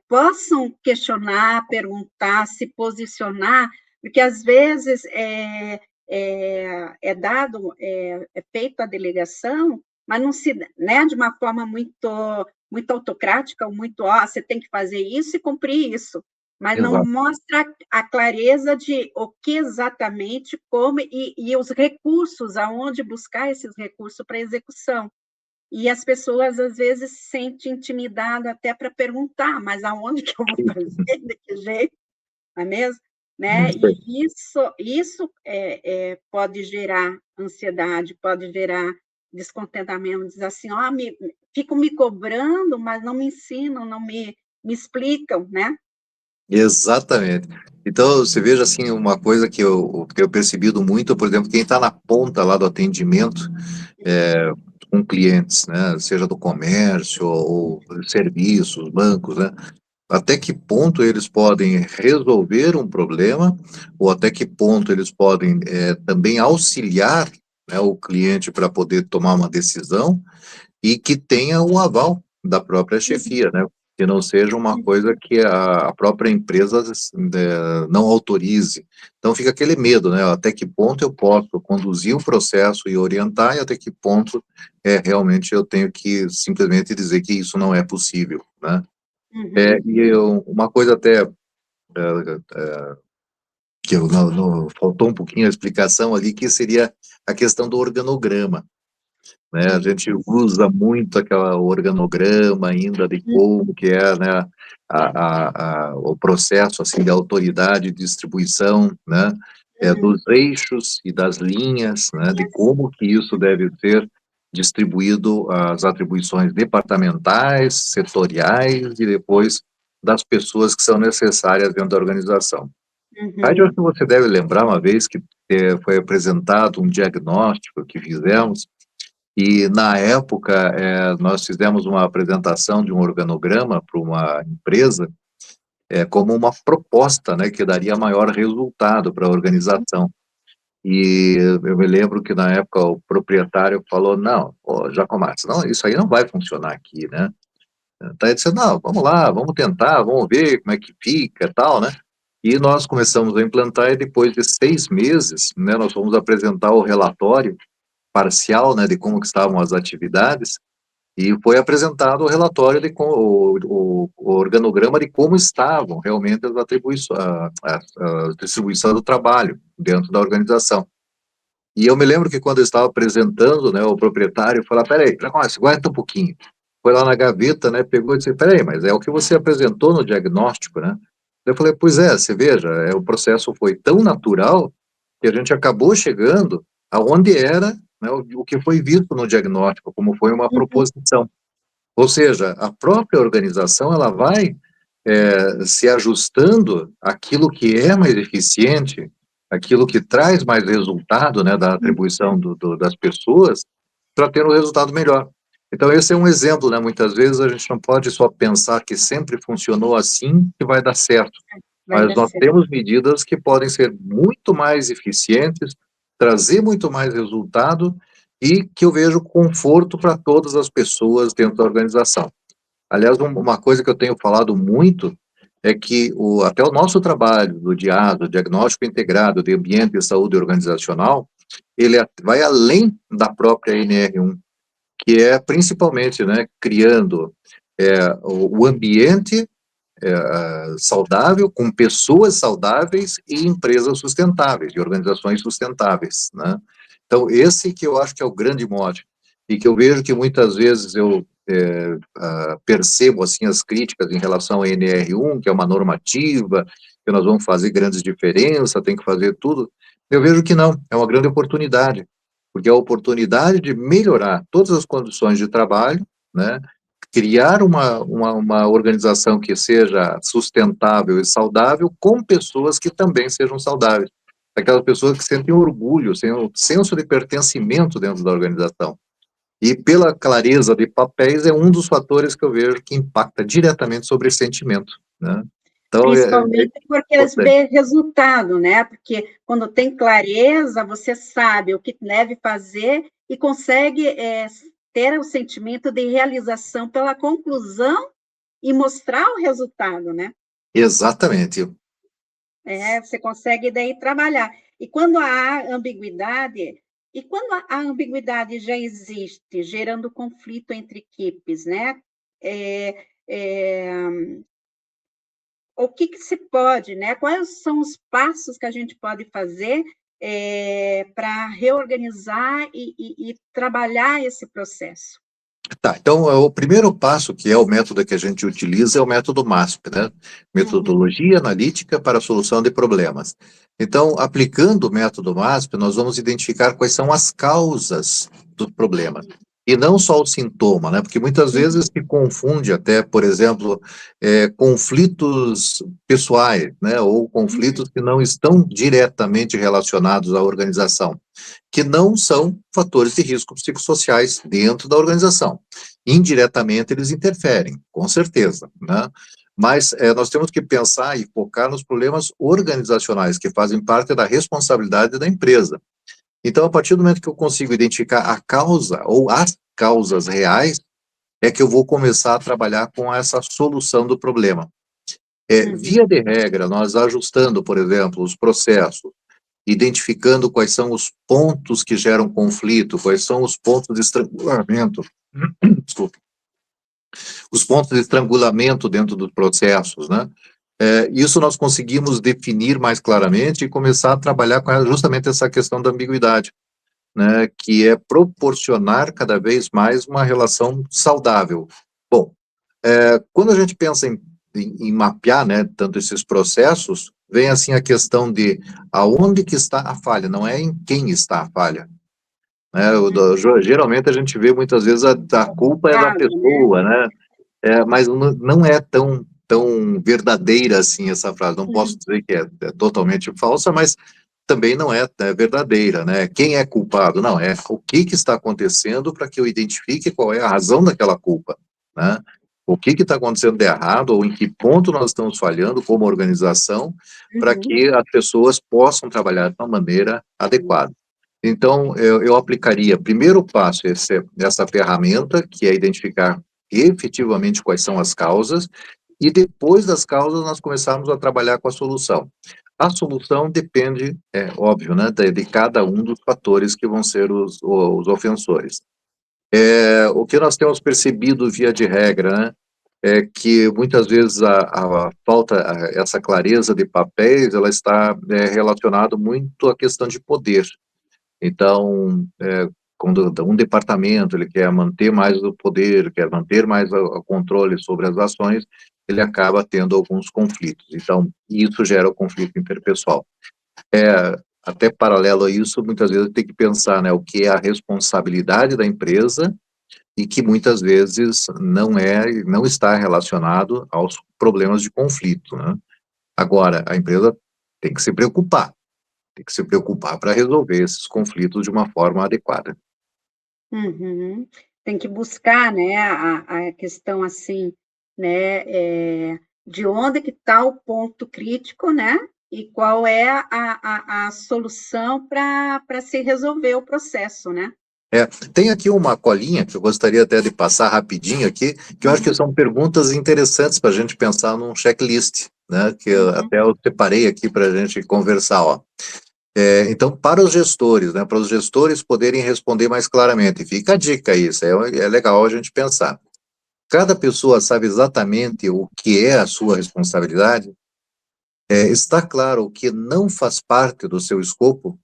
possam questionar, perguntar, se posicionar, porque às vezes é feita a delegação, mas não se, né, de uma forma muito autocrática, ou muito, você tem que fazer isso e cumprir isso, mas não Exato. mostra a clareza de o que exatamente, como, e os recursos, aonde buscar esses recursos para execução. E as pessoas, às vezes, se sentem intimidadas até para perguntar, mas aonde que eu vou fazer, de que jeito, não é mesmo? Né? E isso pode gerar ansiedade, pode gerar descontentamento, diz assim, fico me cobrando, mas não me ensinam, não me explicam, né? Exatamente. Então, você veja assim, uma coisa que eu tenho percebido muito, por exemplo, quem está na ponta lá do atendimento com clientes, né, seja do comércio ou serviços, bancos, né, até que ponto eles podem resolver um problema, ou até que ponto eles podem também auxiliar, né, o cliente para poder tomar uma decisão e que tenha o aval da própria chefia, né? Que não seja uma coisa que a própria empresa não autorize. Então fica aquele medo, né? Até que ponto eu posso conduzir o processo e orientar, e até que ponto realmente eu tenho que simplesmente dizer que isso não é possível, né? Uma coisa até que faltou um pouquinho a explicação ali, que seria a questão do organograma. Né? A gente usa muito aquela organograma ainda de como que é, né, o processo assim de autoridade de distribuição, né, dos eixos e das linhas, né, de como que isso deve ser distribuído, as atribuições departamentais, setoriais e depois das pessoas que são necessárias dentro da organização. Aí, eu acho Uhum. que você deve lembrar uma vez que foi apresentado um diagnóstico que fizemos, e na época nós fizemos uma apresentação de um organograma para uma empresa, como uma proposta, né, que daria maior resultado para a organização. E eu me lembro que na época o proprietário falou, não, ô, Jacomates, não, isso aí não vai funcionar aqui, né? Daí disse, não, vamos lá, vamos tentar, vamos ver como é que fica e tal, né? E nós começamos a implantar e depois de 6 meses, né, nós fomos apresentar o relatório parcial, né, de como que estavam as atividades, e foi apresentado o relatório o organograma de como estavam realmente as atribuições, a distribuição do trabalho dentro da organização. E eu me lembro que quando eu estava apresentando, né, o proprietário falou, peraí, aguenta um pouquinho. Foi lá na gaveta, né, pegou e disse, peraí, mas é o que você apresentou no diagnóstico, né? Eu falei, pois é, você veja, o processo foi tão natural que a gente acabou chegando aonde era, né, o que foi visto no diagnóstico, como foi uma Uhum. proposição. Ou seja, a própria organização, ela vai se ajustando àquilo que é mais eficiente, aquilo que traz mais resultado, né, da atribuição das pessoas, para ter um resultado melhor. Então, esse é um exemplo, né, muitas vezes a gente não pode só pensar que sempre funcionou assim que vai dar certo, Vai mas dar nós certo. temos medidas que podem ser muito mais eficientes, trazer muito mais resultado e que eu vejo conforto para todas as pessoas dentro da organização. Aliás, uma coisa que eu tenho falado muito é que até o nosso trabalho do DIAD, o Diagnóstico Integrado de Ambiente e Saúde Organizacional, ele vai além da própria NR1, que é principalmente, né, criando o ambiente saudável, com pessoas saudáveis e empresas sustentáveis, e organizações sustentáveis, né? Então, esse que eu acho que é o grande mote, e que eu vejo que muitas vezes eu percebo, assim, as críticas em relação à NR1, que é uma normativa, que nós vamos fazer grandes diferenças, tem que fazer tudo, eu vejo que não, é uma grande oportunidade, porque é a oportunidade de melhorar todas as condições de trabalho, né, criar uma organização que seja sustentável e saudável com pessoas que também sejam saudáveis. Aquelas pessoas que sentem orgulho, têm um senso de pertencimento dentro da organização. E pela clareza de papéis é um dos fatores que eu vejo que impacta diretamente sobre esse sentimento, né? Então, é Principalmente porque eles importante. vê resultado, né? Porque quando tem clareza, você sabe o que deve fazer e consegue ter o sentimento de realização pela conclusão e mostrar o resultado, né? Exatamente. Você consegue daí trabalhar. E quando há ambiguidade, e quando a ambiguidade já existe, gerando conflito entre equipes, né? É, é, o que, que se pode, né? Quais são os passos que a gente pode fazer para reorganizar e trabalhar esse processo? Tá, então o primeiro passo, que é o método que a gente utiliza, é o método MASP, né? Uhum, Metodologia Analítica para a Solução de Problemas. Então, aplicando o método MASP, nós vamos identificar quais são as causas do problema. E não só o sintoma, né? Porque muitas uhum, vezes se confunde até, por exemplo, conflitos pessoais, né? Ou uhum, conflitos que não estão diretamente relacionados à organização, que não são fatores de risco psicossociais dentro da organização. Indiretamente, eles interferem, com certeza, né? Mas nós temos que pensar e focar nos problemas organizacionais, que fazem parte da responsabilidade da empresa. Então, a partir do momento que eu consigo identificar a causa ou as causas reais, é que eu vou começar a trabalhar com essa solução do problema. uhum. Via de regra, nós ajustando, por exemplo, os processos, identificando quais são os pontos que geram conflito, quais são os pontos de estrangulamento, desculpa, os pontos de estrangulamento dentro dos processos, né? Isso nós conseguimos definir mais claramente e começar a trabalhar com justamente essa questão da ambiguidade, né? Que é proporcionar cada vez mais uma relação saudável. Bom, quando a gente pensa em mapear, né, tanto esses processos, vem assim a questão de aonde que está a falha, não é em quem está a falha. Né? Geralmente a gente vê muitas vezes a culpa é da Resultado, né? pessoa, né? Mas não é tão tão verdadeira assim essa frase. Não posso dizer que é totalmente falsa, mas também não é verdadeira, né? Quem é culpado? Não, é o que está acontecendo para que eu identifique qual é a razão daquela culpa, né? O que está acontecendo de errado, ou em que ponto nós estamos falhando como organização, para Uhum. que as pessoas possam trabalhar de uma maneira adequada. Então, eu aplicaria, primeiro passo, essa ferramenta, que é identificar efetivamente quais são as causas, e depois das causas nós começarmos a trabalhar com a solução. A solução depende, é óbvio, né, de cada um dos fatores que vão ser os ofensores. O que nós temos percebido via de regra, né, é que muitas vezes a falta, essa clareza de papéis, ela está relacionado muito à questão de poder. Então, quando um departamento ele quer manter mais o poder, quer manter mais o controle sobre as ações, ele acaba tendo alguns conflitos. Então, isso gera o conflito interpessoal. Até paralelo a isso, muitas vezes tem que pensar, né, o que é a responsabilidade da empresa e que muitas vezes não está relacionado aos problemas de conflito, né? Agora, a empresa tem que se preocupar, para resolver esses conflitos de uma forma adequada. Uhum. Tem que buscar, né, a questão, assim, né, de onde que está o ponto crítico, né, e qual é a solução para se resolver o processo, né? Tem aqui uma colinha que eu gostaria até de passar rapidinho aqui, que eu acho que são perguntas interessantes para a gente pensar num checklist, né, que Uhum. até eu separei aqui para a gente conversar, ó. Então, para os gestores, né, para os gestores poderem responder mais claramente, fica a dica isso, é legal a gente pensar. Cada pessoa sabe exatamente o que é a sua responsabilidade? Está claro o que não faz parte do seu escopo?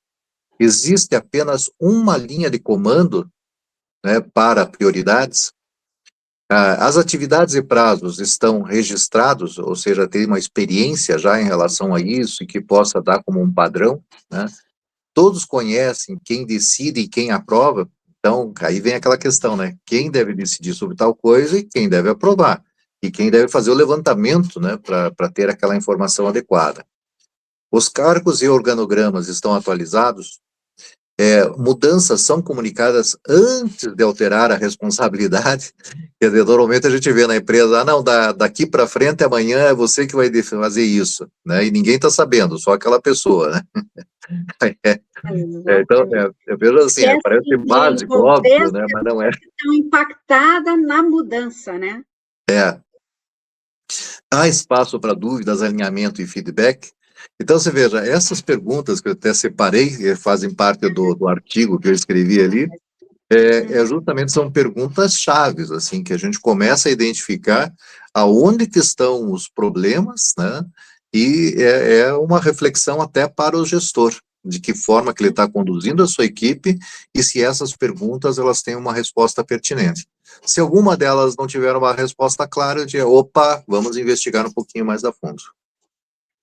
Existe apenas uma linha de comando, né, para prioridades? As atividades e prazos estão registrados, ou seja, tem uma experiência já em relação a isso e que possa dar como um padrão, né? Todos conhecem quem decide e quem aprova, então aí vem aquela questão, né? Quem deve decidir sobre tal coisa e quem deve aprovar, e quem deve fazer o levantamento, né, para ter aquela informação adequada. Os cargos e organogramas estão atualizados? Mudanças são comunicadas antes de alterar a responsabilidade? Quer dizer, normalmente a gente vê na empresa, não, daqui para frente, amanhã é você que vai fazer isso, né? E ninguém está sabendo, só aquela pessoa, né? Então, Exatamente. eu vejo assim, Esquece parece de básico, envolver óbvio, as né? Mas não é. pessoas que estão impactadas na mudança, né? É. Há espaço para dúvidas, alinhamento e feedback? Então, você veja, essas perguntas que eu até separei, que fazem parte do artigo que eu escrevi ali, Uhum. justamente são perguntas chaves, assim, que a gente começa a identificar aonde que estão os problemas, né? E é uma reflexão até para o gestor, de que forma que ele está conduzindo a sua equipe e se essas perguntas elas têm uma resposta pertinente. Se alguma delas não tiver uma resposta clara, eu diria, opa, vamos investigar um pouquinho mais a fundo,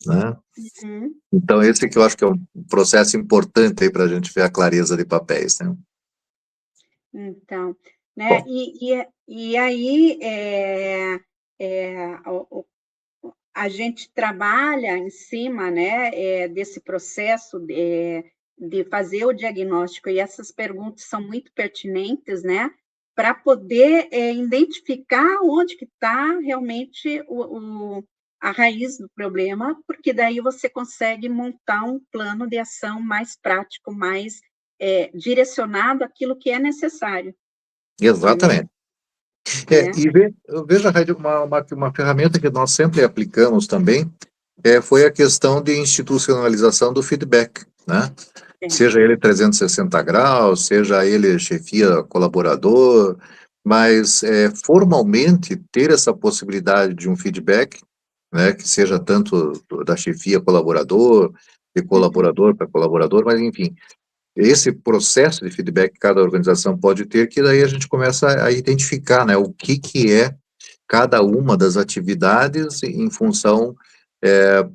né? Uhum. Então, esse que eu acho que é um processo importante aí para a gente ver a clareza de papéis, né? Então, né, Bom, e aí, a gente trabalha em cima, né, desse processo de fazer o diagnóstico, e essas perguntas são muito pertinentes, né, para poder identificar onde que está realmente a raiz do problema, porque daí você consegue montar um plano de ação mais prático, mais direcionado àquilo que é necessário, né? exatamente. É. Veja, Raíssa, uma ferramenta que nós sempre aplicamos também foi a questão de institucionalização do feedback, né? É. Seja ele 360 graus, seja ele chefia colaborador, mas formalmente ter essa possibilidade de um feedback, né, que seja tanto da chefia colaborador, de Uhum. colaborador para colaborador, mas enfim, esse processo de feedback que cada organização pode ter, que daí a gente começa a identificar, né, o que é cada uma das atividades em função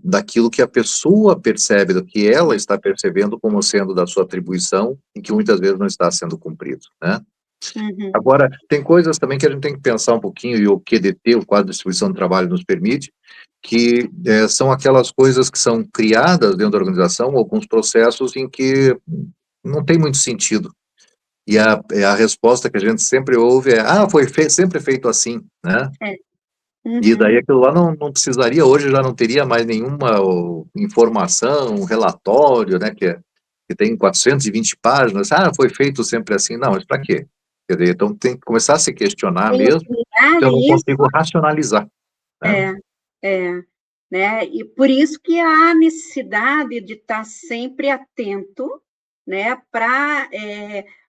daquilo que a pessoa percebe, do que ela está percebendo como sendo da sua atribuição e que muitas vezes não está sendo cumprido, né? Uhum. Agora, tem coisas também que a gente tem que pensar um pouquinho, e o QDT, o Quadro de Distribuição do Trabalho, nos permite, que são aquelas coisas que são criadas dentro da organização, alguns processos em que não tem muito sentido. E a resposta que a gente sempre ouve é, foi sempre feito assim, né? É. E daí Uhum. aquilo lá não precisaria, hoje já não teria mais nenhuma informação, relatório, né, que tem 420 páginas, foi feito sempre assim, não, mas para quê? Quer dizer, então tem que começar a se questionar Tem mesmo, se utilidade eu não isso? consigo racionalizar, né? É, é, né? E por isso que há necessidade de estar sempre atento, né?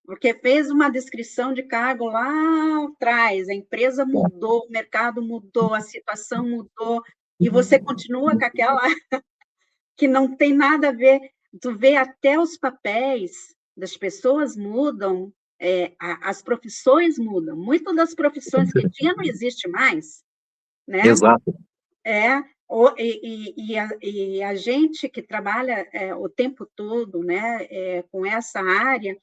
Porque fez uma descrição de cargo lá atrás, a empresa mudou, o mercado mudou, a situação mudou, e você continua com aquela que não tem nada a ver. Tu vê até os papéis das pessoas mudam, as profissões mudam. Muitas das profissões que tinha não existe mais, né? Exato. É, e a gente que trabalha o tempo todo, né, com essa área,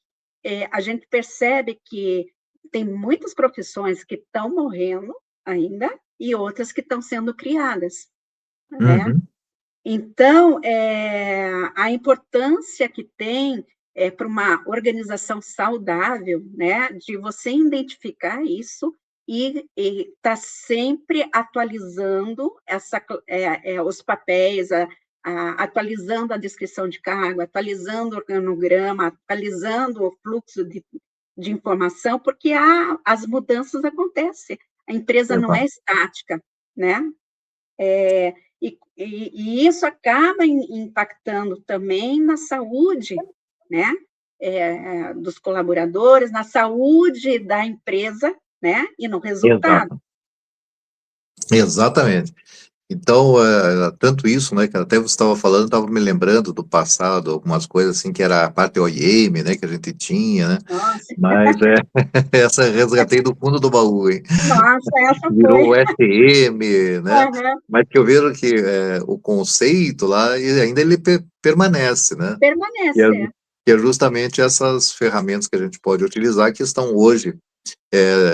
a gente percebe que tem muitas profissões que estão morrendo ainda e outras que estão sendo criadas, né? Uhum. Então, a importância que tem para uma organização saudável, né, de você identificar isso e estar sempre atualizando os papéis, atualizando a descrição de cargo, atualizando o organograma, atualizando o fluxo de informação, porque as mudanças acontecem. A empresa não é Exato. estática, né? E isso acaba impactando também na saúde, né, dos colaboradores, na saúde da empresa, né, e no resultado. Exato. Exatamente. Então, tanto isso, né, que até você estava falando, estava me lembrando do passado, algumas coisas assim, que era a parte OIM, né, que a gente tinha, né, Nossa, mas essa resgatei do fundo do baú, hein, nossa, essa foi. virou o SM, né, Aham. mas que eu vejo que o conceito lá, e ainda ele permanece, né, que é, Permanecer. que é justamente essas ferramentas que a gente pode utilizar, que estão hoje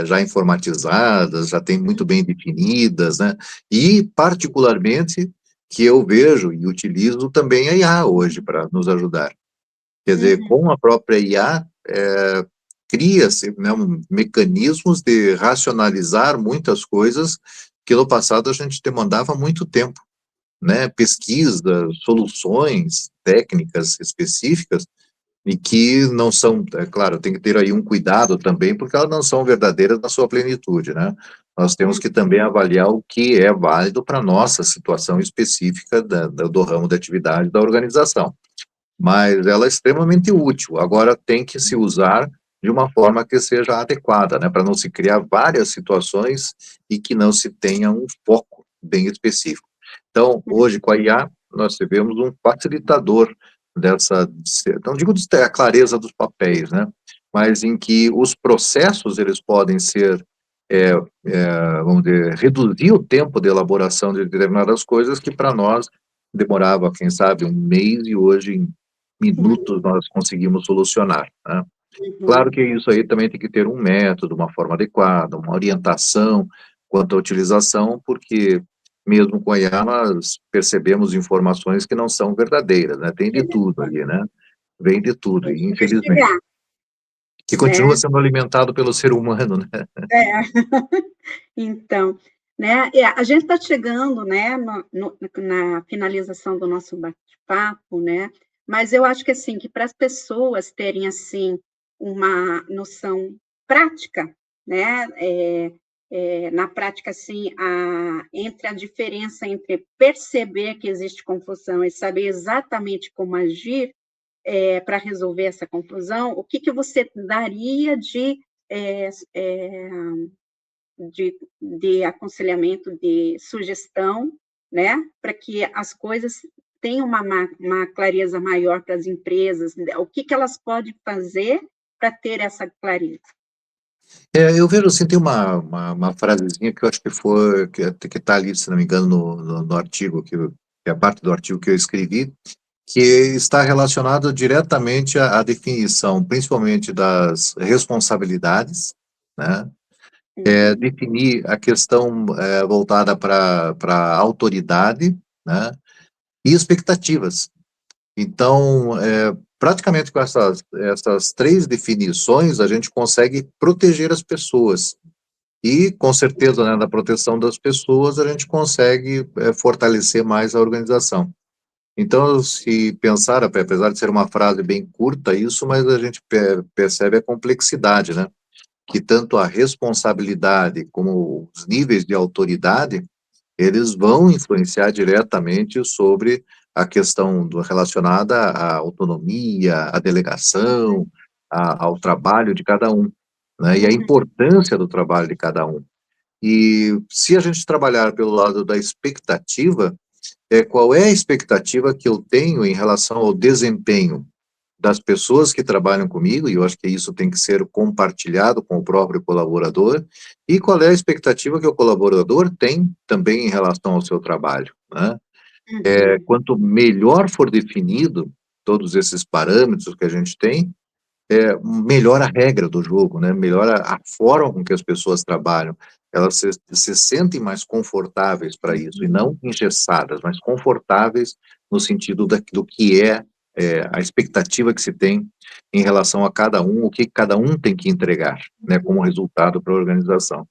já informatizadas, já tem muito bem definidas, né? E, particularmente, que eu vejo e utilizo também a IA hoje para nos ajudar. Quer dizer, Uhum, com a própria IA, cria-se, né, mecanismos de racionalizar muitas coisas que no passado a gente demandava muito tempo, né? Pesquisas, soluções técnicas específicas e que não são, claro, tem que ter aí um cuidado também, porque elas não são verdadeiras na sua plenitude, né? Nós temos uhum, que também avaliar o que é válido para a nossa situação específica do ramo de atividade da organização. Mas ela é extremamente útil. Agora, tem que se usar de uma forma que seja adequada, né? Para não se criar várias situações e que não se tenha um foco bem específico. Então, hoje, com a IA, nós tivemos um facilitador dessa, não digo a clareza dos papéis, né, mas em que os processos, eles podem ser, vamos dizer, reduzir o tempo de elaboração de determinadas coisas que para nós demorava, quem sabe, um mês e hoje em uhum, minutos nós conseguimos solucionar, né. Claro uhum. que isso aí também tem que ter um método, uma forma adequada, uma orientação quanto à utilização, porque mesmo com a IA nós percebemos informações que não são verdadeiras, né? Tem de tudo ali, né? Vem de tudo, Tem e que infelizmente. investigar, Que né? continua sendo alimentado pelo ser humano, né? É. Então, né, a gente está chegando, né, na finalização do nosso bate-papo, né, mas eu acho que, assim, que para as pessoas terem, assim, uma noção prática, né, na prática, assim, entre a diferença entre perceber que existe confusão e saber exatamente como agir, para resolver essa confusão, o que que você daria eh eh de aconselhamento, de sugestão, né, para que as coisas tenham uma clareza maior para as empresas, né, o que que elas podem fazer para ter essa clareza? Eu vejo assim, tem uma frasezinha que eu acho que foi, que está ali, se não me engano, no artigo, que é a parte do artigo que eu escrevi, que está relacionado diretamente à definição, principalmente das responsabilidades, né? Uhum, Definir a questão voltada para a autoridade, né? E expectativas. Então, praticamente com essas três definições, a gente consegue proteger as pessoas. E, com certeza, né, na proteção das pessoas, a gente consegue fortalecer mais a organização. Então, se pensar, apesar de ser uma frase bem curta, isso, mas a gente percebe a complexidade, né? Que tanto a responsabilidade como os níveis de autoridade, eles vão influenciar diretamente sobre a questão relacionada à autonomia, à delegação, ao trabalho de cada um, né? E a uhum, importância do trabalho de cada um. E se a gente trabalhar pelo lado da expectativa, qual é a expectativa que eu tenho em relação ao desempenho das pessoas que trabalham comigo, e eu acho que isso tem que ser compartilhado com o próprio colaborador, e qual é a expectativa que o colaborador tem também em relação ao seu trabalho, né? uhum, Quanto melhor for definido todos esses parâmetros que a gente tem, melhora a regra do jogo, né? Melhora a forma com que as pessoas trabalham. Elas se sentem mais confortáveis para isso, e uhum, não engessadas, mas confortáveis no sentido do que a expectativa que se tem em relação a cada um, o que cada um tem que entregar, né, como uhum. resultado para a organização.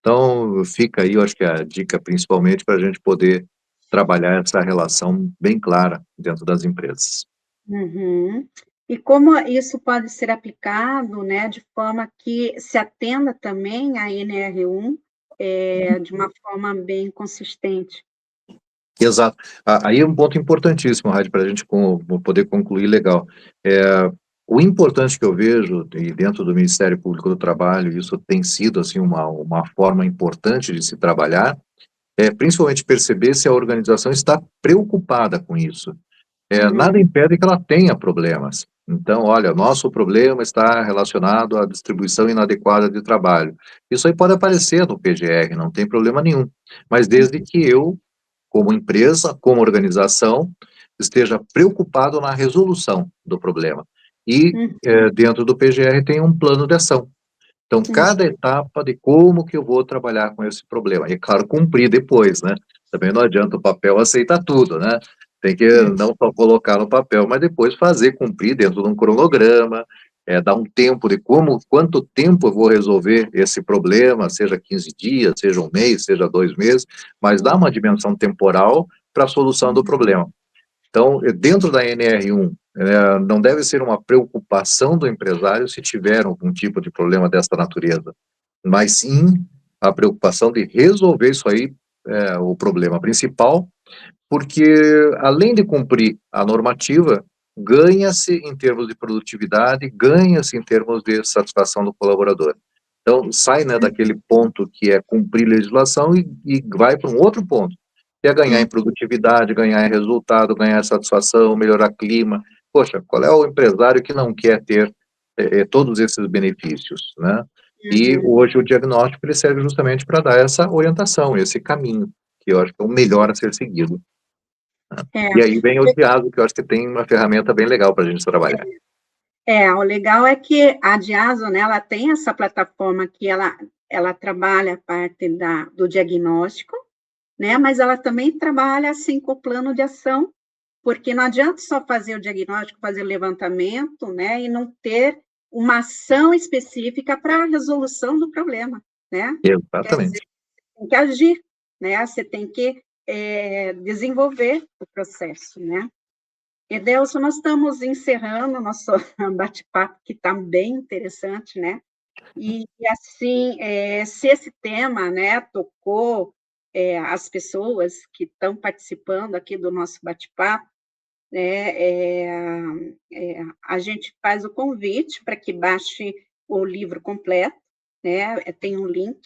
Então, fica aí, eu acho que a dica principalmente para a gente poder trabalhar essa relação bem clara dentro das empresas. Uhum. E como isso pode ser aplicado, né, de forma que se atenda também à NR1, de uma forma bem consistente. Exato. Aí é um ponto importantíssimo, Rádio, para a gente poder concluir legal. O importante que eu vejo, e dentro do Ministério Público do Trabalho, isso tem sido assim, uma forma importante de se trabalhar, principalmente perceber se a organização está preocupada com isso. Nada Uhum, impede que ela tenha problemas. Então, olha, nosso problema está relacionado à distribuição inadequada de trabalho. Isso aí pode aparecer no PGR, não tem problema nenhum. Mas desde que eu, como empresa, como organização, esteja preocupado na resolução do problema. E uhum, dentro do PGR tem um plano de ação. Então, cada uhum, etapa de como que eu vou trabalhar com esse problema. E, claro, cumprir depois, né? Também não adianta o papel aceitar tudo, né? Tem que uhum, não só colocar no papel, mas depois fazer cumprir dentro de um cronograma, dar um tempo de quanto tempo eu vou resolver esse problema, seja 15 dias, seja um mês, seja 2 meses, mas dá uhum, uma dimensão temporal para a solução do uhum, problema. Então, dentro da NR1, não deve ser uma preocupação do empresário se tiver algum tipo de problema dessa natureza, mas sim a preocupação de resolver isso aí, o problema principal, porque além de cumprir a normativa, ganha-se em termos de produtividade, ganha-se em termos de satisfação do colaborador. Então, sai, né, daquele ponto que é cumprir legislação e vai para um outro ponto, que é ganhar em uhum, produtividade, ganhar em resultado, ganhar em satisfação, melhorar clima. Poxa, qual é o empresário que não quer ter todos esses benefícios, né? E uhum. hoje o diagnóstico ele serve justamente para dar essa orientação, esse caminho, que eu acho que é o melhor a ser seguido. É, E aí vem o Diaso, que eu acho que tem uma ferramenta bem legal para a gente trabalhar. o legal é que a Diaso, né, ela tem essa plataforma que ela trabalha a parte do diagnóstico, né, mas ela também trabalha, assim, com o plano de ação, porque não adianta só fazer o diagnóstico, fazer o levantamento, né, e não ter uma ação específica para a resolução do problema, né? Quer dizer, Exatamente. tem que agir, né? Você tem que desenvolver o processo, né? Edelson, nós estamos encerrando o nosso bate-papo, que está bem interessante, né? E assim, se esse tema, né, tocou as pessoas que estão participando aqui do nosso bate-papo, né, a gente faz o convite para que baixe o livro completo, né, tem um link,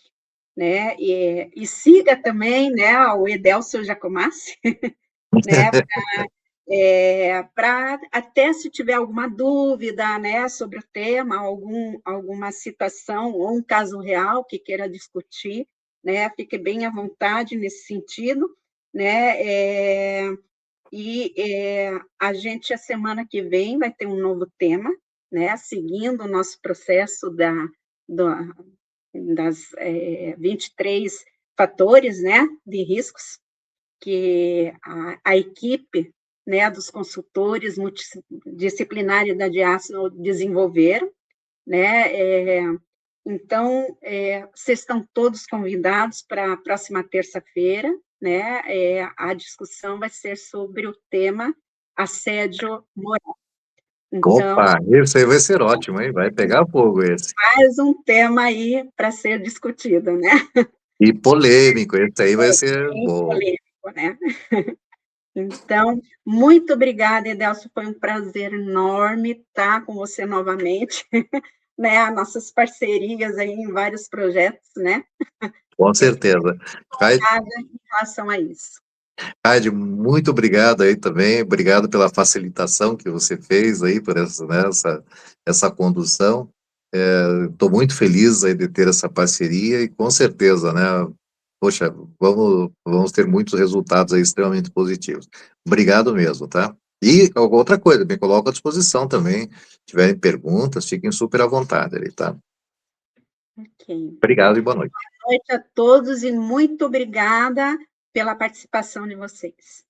né, e siga também, né, o Edelson Jacomassi, né, para até se tiver alguma dúvida, né, sobre o tema, alguma situação ou um caso real que queira discutir, né, fique bem à vontade nesse sentido, né, e a gente, a semana que vem, vai ter um novo tema, né, seguindo o nosso processo das 23 fatores, né, de riscos, que a equipe, né, dos consultores multidisciplinares da Diaceno desenvolveram, né, então, vocês estão todos convidados para a próxima terça-feira, né, a discussão vai ser sobre o tema assédio moral. Então, Opa, esse aí vai ser ótimo, hein? Vai pegar fogo esse. mais um tema aí para ser discutido, né? E polêmico, esse aí vai ser Bem bom. polêmico, né? Então, muito obrigada, Edelso, foi um prazer enorme estar com você novamente, né? As nossas parcerias aí em vários projetos, né? Com Eu certeza. nada em relação a isso. Heidi, muito obrigado aí também, obrigado pela facilitação que você fez aí, por essa, né, essa condução. Estou muito feliz aí de ter essa parceria e com certeza, né, poxa, vamos ter muitos resultados aí extremamente positivos. Obrigado mesmo, tá? E outra coisa, me coloco à disposição também, se tiverem perguntas, fiquem super à vontade ali, tá? Ok. Obrigado e boa noite. Boa noite a todos e muito obrigada pela participação de vocês.